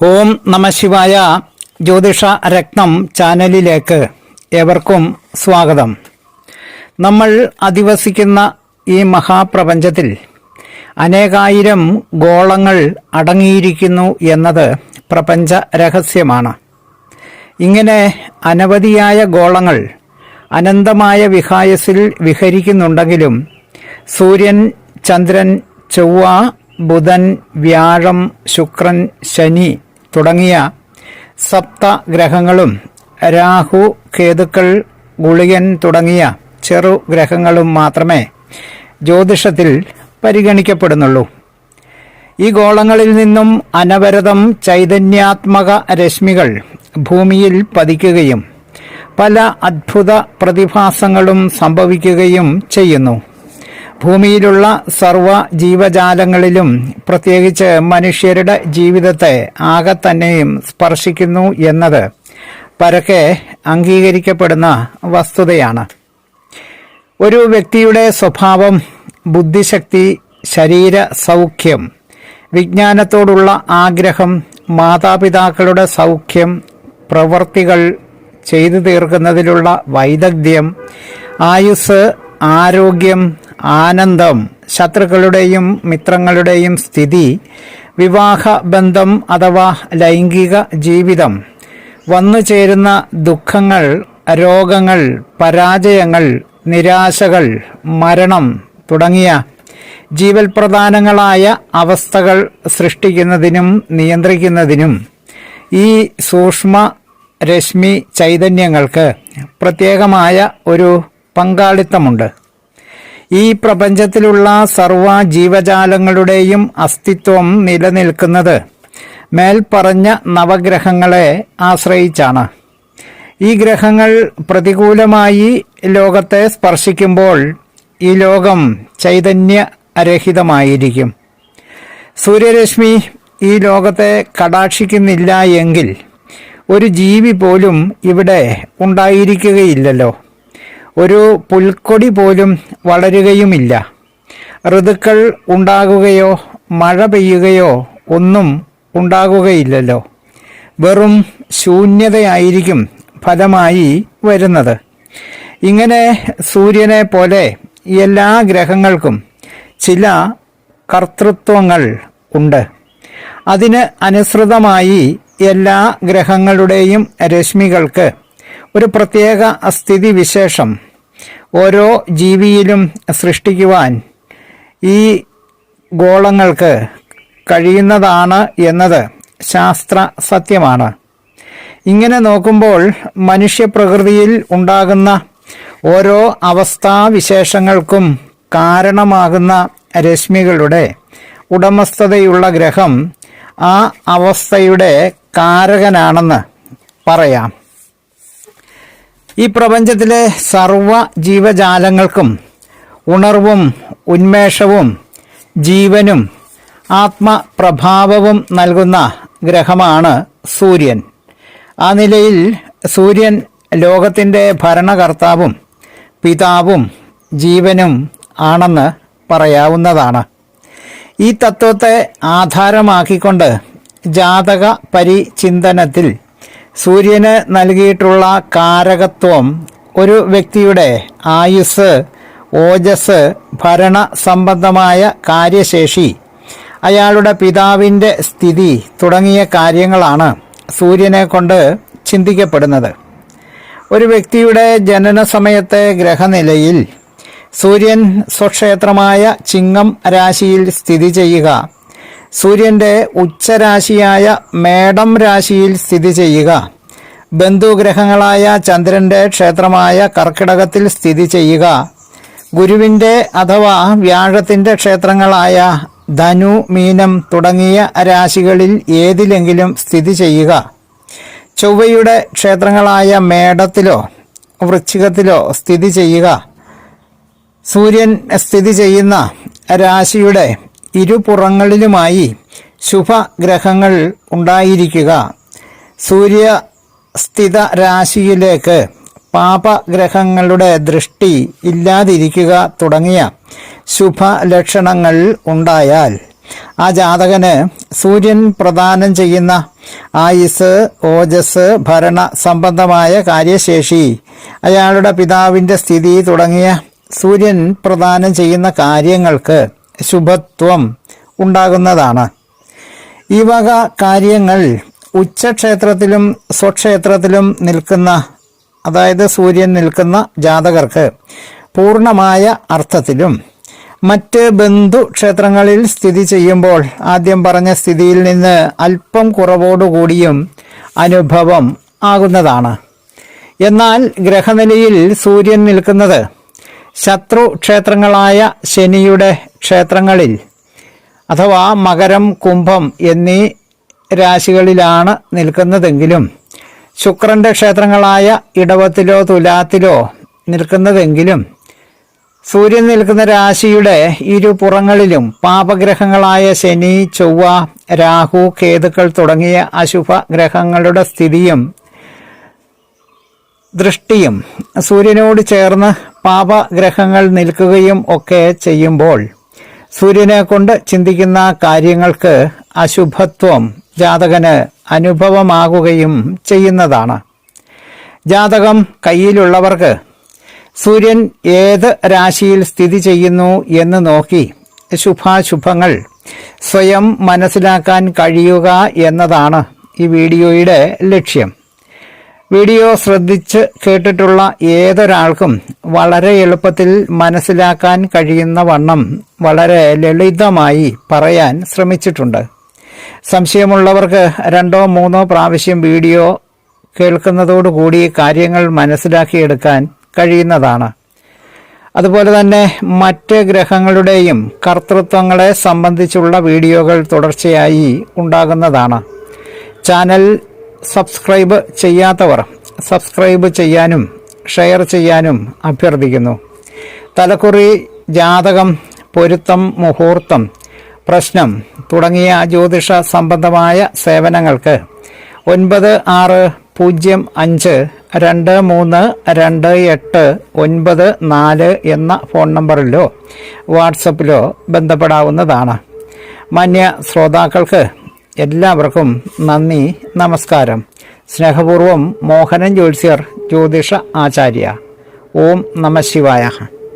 ഓം നമ ശിവായ. ജ്യോതിഷ രത്നം ചാനലിലേക്ക് ഏവർക്കും സ്വാഗതം. നമ്മൾ അധിവസിക്കുന്ന ഈ മഹാപ്രപഞ്ചത്തിൽ അനേകായിരം ഗോളങ്ങൾ അടങ്ങിയിരിക്കുന്നു എന്നത് പ്രപഞ്ച രഹസ്യമാണ്. ഇങ്ങനെ അനവധിയായ ഗോളങ്ങൾ അനന്തമായ വിഹായസിൽ വിഹരിക്കുന്നുണ്ടെങ്കിലും സൂര്യൻ, ചന്ദ്രൻ, ചൊവ്വ, ബുധൻ, വ്യാഴം, ശുക്രൻ, ശനി തുടങ്ങിയ സപ്തഗ്രഹങ്ങളും രാഹു, കേതുക്കൾ, ഗുളികൻ തുടങ്ങിയ ചെറുഗ്രഹങ്ങളും മാത്രമേ ജ്യോതിഷത്തിൽ പരിഗണിക്കപ്പെടുന്നുള്ളൂ. ഈ ഗോളങ്ങളിൽ നിന്നും അനവരതം ചൈതന്യാത്മക രശ്മികൾ ഭൂമിയിൽ പതിക്കുകയും പല അദ്ഭുത പ്രതിഭാസങ്ങളും സംഭവിക്കുകയും ചെയ്യുന്നു. ഭൂമിയിലുള്ള സർവ ജീവജാലങ്ങളിലും പ്രത്യേകിച്ച് മനുഷ്യരുടെ ജീവിതത്തെ ആകെ തന്നെയും സ്പർശിക്കുന്നു എന്നത് പരക്കെ അംഗീകരിക്കപ്പെടുന്ന വസ്തുതയാണ്. ഒരു വ്യക്തിയുടെ സ്വഭാവം, ബുദ്ധിശക്തി, ശരീര സൗഖ്യം, വിജ്ഞാനത്തോടുള്ള ആഗ്രഹം, മാതാപിതാക്കളുടെ സൗഖ്യം, പ്രവൃത്തികൾ ചെയ്തു തീർക്കുന്നതിലുള്ള വൈദഗ്ധ്യം, ആയുസ്, ആരോഗ്യം, ആനന്ദം, ശത്രുക്കളുടെയും മിത്രങ്ങളുടെയും സ്ഥിതി, വിവാഹ ബന്ധം അഥവാ ലൈംഗിക ജീവിതം, വന്നുചേരുന്ന ദുഃഖങ്ങൾ, രോഗങ്ങൾ, പരാജയങ്ങൾ, നിരാശകൾ, മരണം തുടങ്ങിയ ജീവൽപ്രധാനങ്ങളായ അവസ്ഥകൾ സൃഷ്ടിക്കുന്നതിനും നിയന്ത്രിക്കുന്നതിനും ഈ സൂക്ഷ്മ രശ്മി ചൈതന്യങ്ങൾക്ക് പ്രത്യേകമായ ഒരു പങ്കാളിത്തമുണ്ട്. ഈ പ്രപഞ്ചത്തിലുള്ള സർവ ജീവജാലങ്ങളുടെയും അസ്തിത്വം നിലനിൽക്കുന്നത് മേൽപ്പറഞ്ഞ നവഗ്രഹങ്ങളെ ആശ്രയിച്ചാണ്. ഈ ഗ്രഹങ്ങൾ പ്രതികൂലമായി ലോകത്തെ സ്പർശിക്കുമ്പോൾ ഈ ലോകം ചൈതന്യരഹിതമായിരിക്കും. സൂര്യരശ്മി ഈ ലോകത്തെ കടാക്ഷിക്കുന്നില്ല എങ്കിൽ ഒരു ജീവി പോലും ഇവിടെ ഉണ്ടായിരിക്കുകയില്ലല്ലോ. ഒരു പുൽക്കൊടി പോലും വളരുകയുമില്ല. ഋതുക്കൾ ഉണ്ടാകുകയോ മഴ പെയ്യുകയോ ഒന്നും ഉണ്ടാകുകയില്ലല്ലോ. വെറും ശൂന്യതയായിരിക്കും ഫലമായി വരുന്നത്. ഇങ്ങനെ സൂര്യനെ പോലെ എല്ലാ ഗ്രഹങ്ങൾക്കും ചില കർത്തൃത്വങ്ങൾ ഉണ്ട്. അതിന് അനുസൃതമായി എല്ലാ ഗ്രഹങ്ങളുടെയും രശ്മികൾക്ക് ഒരു പ്രത്യേക സ്ഥിതിവിശേഷം ഓരോ ജീവിയിലും സൃഷ്ടിക്കുവാൻ ഈ ഗോളങ്ങൾക്ക് കഴിയുന്നതാണ് എന്നത് ശാസ്ത്ര സത്യമാണ്. ഇങ്ങനെ നോക്കുമ്പോൾ മനുഷ്യപ്രകൃതിയിൽ ഉണ്ടാകുന്ന ഓരോ അവസ്ഥാവിശേഷങ്ങൾക്കും കാരണമാകുന്ന രശ്മികളുടെ ഉടമസ്ഥതയുള്ള ഗ്രഹം ആ അവസ്ഥയുടെ കാരകനാണെന്ന് പറയാം. ഈ പ്രപഞ്ചത്തിലെ സർവ ജീവജാലങ്ങൾക്കും ഉണർവും ഉന്മേഷവും ജീവനും ആത്മപ്രഭാവവും നൽകുന്ന ഗ്രഹമാണ് സൂര്യൻ. ആ നിലയിൽ സൂര്യൻ ലോകത്തിൻ്റെ ഭരണകർത്താവും പിതാവും ജീവനും ആണെന്ന് പറയാവുന്നതാണ്. ഈ തത്വത്തെ ആധാരമാക്കിക്കൊണ്ട് ജാതക പരിചിന്തനത്തിൽ സൂര്യന് നൽകിയിട്ടുള്ള കാരകത്വം ഒരു വ്യക്തിയുടെ ആയുസ്, ഓജസ്, ഭരണ സംബന്ധമായ കാര്യശേഷി, അയാളുടെ പിതാവിൻ്റെ സ്ഥിതി തുടങ്ങിയ കാര്യങ്ങളാണ് സൂര്യനെ കൊണ്ട് ചിന്തിക്കപ്പെടുന്നത്. ഒരു വ്യക്തിയുടെ ജനന സമയത്തെ ഗ്രഹനിലയിൽ സൂര്യൻ സ്വക്ഷേത്രമായ ചിങ്ങം രാശിയിൽ സ്ഥിതി ചെയ്യുക, സൂര്യൻ്റെ ഉച്ചരാശിയായ മേടം രാശിയിൽ സ്ഥിതി ചെയ്യുക, ബന്ധുഗ്രഹങ്ങളായ ചന്ദ്രൻ്റെ ക്ഷേത്രമായ കർക്കിടകത്തിൽ സ്ഥിതി ചെയ്യുക, ഗുരുവിൻ്റെ അഥവാ വ്യാഴത്തിൻ്റെ ക്ഷേത്രങ്ങളായ ധനു, മീനം തുടങ്ങിയ രാശികളിൽ ഏതിലെങ്കിലും സ്ഥിതി ചെയ്യുക, ചൊവ്വയുടെ ക്ഷേത്രങ്ങളായ മേടത്തിലോ വൃശ്ചികത്തിലോ സ്ഥിതി ചെയ്യുക, സൂര്യൻ സ്ഥിതി ചെയ്യുന്ന രാശിയുടെ ഇരുപുറങ്ങളിലുമായി ശുഭഗ്രഹങ്ങൾ ഉണ്ടായിരിക്കുക, സൂര്യസ്ഥിത രാശിയിലേക്ക് പാപഗ്രഹങ്ങളുടെ ദൃഷ്ടി ഇല്ലാതിരിക്കുക തുടങ്ങിയ ശുഭലക്ഷണങ്ങൾ ഉണ്ടായാൽ ആ ജാതകന് സൂര്യൻ പ്രദാനം ചെയ്യുന്ന ആയുസ്, ഓജസ്, ഭരണ സംബന്ധമായ കാര്യശേഷി, അയാളുടെ പിതാവിൻ്റെ സ്ഥിതി തുടങ്ങിയ സൂര്യൻ പ്രദാനം ചെയ്യുന്ന കാര്യങ്ങൾക്ക് ശുഭത്വം ഉണ്ടാകുന്നതാണ്. ഈ വക കാര്യങ്ങൾ ഉച്ചക്ഷേത്രത്തിലും സ്വക്ഷേത്രത്തിലും നിൽക്കുന്ന, അതായത് സൂര്യൻ നിൽക്കുന്ന ജാതകർക്ക് പൂർണ്ണമായ അർത്ഥത്തിലും, മറ്റ് ബന്ധുക്ഷേത്രങ്ങളിൽ സ്ഥിതി ചെയ്യുമ്പോൾ ആദ്യം പറഞ്ഞ സ്ഥിതിയിൽ നിന്ന് അല്പം കുറവോടുകൂടിയും അനുഭവം ആകുന്നതാണ്. എന്നാൽ ഗ്രഹനിലയിൽ സൂര്യൻ നിൽക്കുന്നത് ശത്രു ക്ഷേത്രങ്ങളായ ശനിയുടെ ക്ഷേത്രങ്ങളിൽ അഥവാ മകരം, കുംഭം എന്നീ രാശികളിലാണ് നിൽക്കുന്നതെങ്കിലും, ശുക്രന്റെ ക്ഷേത്രങ്ങളായ ഇടവത്തിലോ തുലാത്തിലോ നിൽക്കുന്നതെങ്കിലും, സൂര്യൻ നിൽക്കുന്ന രാശിയുടെ ഇരുപുറങ്ങളിലും പാപഗ്രഹങ്ങളായ ശനി, ചൊവ്വ, രാഹു, കേതുക്കൾ തുടങ്ങിയ അശുഭ ഗ്രഹങ്ങളുടെ സ്ഥിതിയും ദൃഷ്ടിയും സൂര്യനോട് ചേർന്ന് പാപഗ്രഹങ്ങൾ നിൽക്കുകയും ഒക്കെ ചെയ്യുമ്പോൾ സൂര്യനെ കൊണ്ട് ചിന്തിക്കുന്ന കാര്യങ്ങൾക്ക് അശുഭത്വം ജാതകന് അനുഭവമാകുകയും ചെയ്യുന്നതാണ്. ജാതകം കയ്യിലുള്ളവർക്ക് സൂര്യൻ ഏത് രാശിയിൽ സ്ഥിതി ചെയ്യുന്നു എന്ന് നോക്കി ശുഭാശുഭങ്ങൾ സ്വയം മനസ്സിലാക്കാൻ കഴിയുക എന്നതാണ് ഈ വീഡിയോയുടെ ലക്ഷ്യം. വീഡിയോ ശ്രദ്ധിച്ച് കേട്ടിട്ടുള്ള ഏതൊരാൾക്കും വളരെ എളുപ്പത്തിൽ മനസ്സിലാക്കാൻ കഴിയുന്ന വണ്ണം വളരെ ലളിതമായി പറയാൻ ശ്രമിച്ചിട്ടുണ്ട്. സംശയമുള്ളവർക്ക് 2 or 3 പ്രാവശ്യം വീഡിയോ കേൾക്കുന്നതോടുകൂടി കാര്യങ്ങൾ മനസ്സിലാക്കിയെടുക്കാൻ കഴിയുന്നതാണ്. അതുപോലെ തന്നെ മറ്റ് ഗ്രഹങ്ങളുടെയും കർത്തൃത്വങ്ങളെ സംബന്ധിച്ചുള്ള വീഡിയോകൾ തുടർച്ചയായി ഉണ്ടാകുന്നതാണ്. ചാനൽ സബ്സ്ക്രൈബ് ചെയ്യാത്തവർ സബ്സ്ക്രൈബ് ചെയ്യാനും ഷെയർ ചെയ്യാനും അഭ്യർത്ഥിക്കുന്നു. തലക്കുറി, ജാതകം, പൊരുത്തം, മുഹൂർത്തം, പ്രശ്നം തുടങ്ങിയ ജ്യോതിഷ സംബന്ധമായ സേവനങ്ങൾക്ക് 9653232894 എന്ന ഫോൺ നമ്പറിലോ വാട്സപ്പിലോ ബന്ധപ്പെടാവുന്നതാണ്. മാന്യ ശ്രോതാക്കൾക്ക് എല്ലാവർക്കും നന്ദി, നമസ്കാരം. സ്നേഹപൂർവം മോഹനൻ ജ്യോത്സ്യർ, ജ്യോതിഷ ആചാര്യ. ഓം നമഃ ശിവായ.